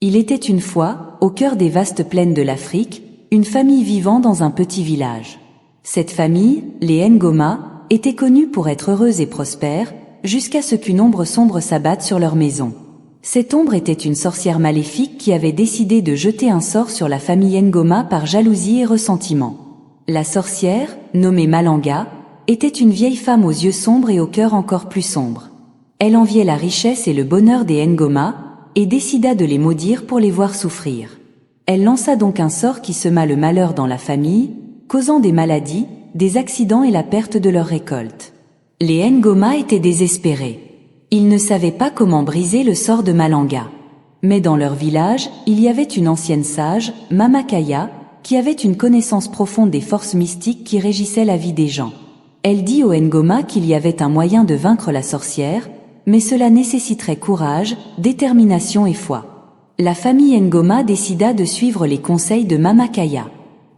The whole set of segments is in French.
Il était une fois, au cœur des vastes plaines de l'Afrique, une famille vivant dans un petit village. Cette famille, les Ngoma, était connue pour être heureuse et prospère, jusqu'à ce qu'une ombre sombre s'abatte sur leur maison. Cette ombre était une sorcière maléfique qui avait décidé de jeter un sort sur la famille Ngoma par jalousie et ressentiment. La sorcière, nommée Malanga, était une vieille femme aux yeux sombres et au cœur encore plus sombre. Elle enviait la richesse et le bonheur des Ngoma, et décida de les maudire pour les voir souffrir. Elle lança donc un sort qui sema le malheur dans la famille, causant des maladies, des accidents et la perte de leur récolte. Les Ngoma étaient désespérés. Ils ne savaient pas comment briser le sort de Malanga. Mais dans leur village, il y avait une ancienne sage, Mama Kaya, qui avait une connaissance profonde des forces mystiques qui régissaient la vie des gens. Elle dit aux Ngoma qu'il y avait un moyen de vaincre la sorcière, mais cela nécessiterait courage, détermination et foi. La famille Ngoma décida de suivre les conseils de Mama Kaya.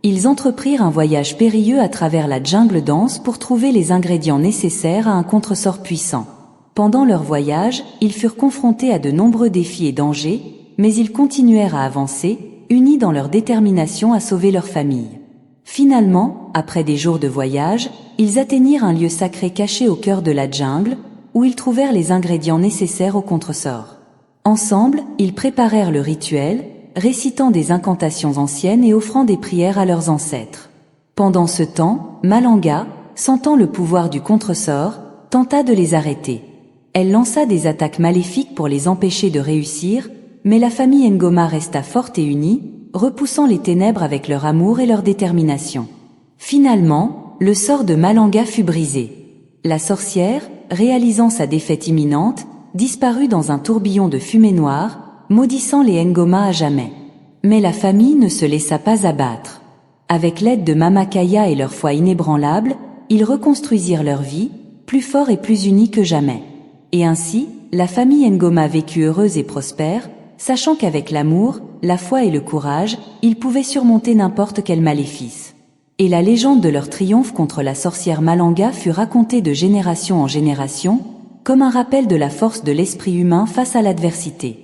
Ils entreprirent un voyage périlleux à travers la jungle dense pour trouver les ingrédients nécessaires à un contresort puissant. Pendant leur voyage, ils furent confrontés à de nombreux défis et dangers, mais ils continuèrent à avancer, unis dans leur détermination à sauver leur famille. Finalement, après des jours de voyage, ils atteignirent un lieu sacré caché au cœur de la jungle, où ils trouvèrent les ingrédients nécessaires au contresort. Ensemble, ils préparèrent le rituel, récitant des incantations anciennes et offrant des prières à leurs ancêtres. Pendant ce temps, Malanga, sentant le pouvoir du contresort, tenta de les arrêter. Elle lança des attaques maléfiques pour les empêcher de réussir, mais la famille Ngoma resta forte et unie, repoussant les ténèbres avec leur amour et leur détermination. Finalement, le sort de Malanga fut brisé. La sorcière, réalisant sa défaite imminente, disparut dans un tourbillon de fumée noire, maudissant les Ngoma à jamais. Mais la famille ne se laissa pas abattre. Avec l'aide de Mama Kaya et leur foi inébranlable, ils reconstruisirent leur vie, plus forts et plus unis que jamais. Et ainsi, la famille Ngoma vécut heureuse et prospère, sachant qu'avec l'amour, la foi et le courage, ils pouvaient surmonter n'importe quel maléfice. Et la légende de leur triomphe contre la sorcière Malanga fut racontée de génération en génération, comme un rappel de la force de l'esprit humain face à l'adversité.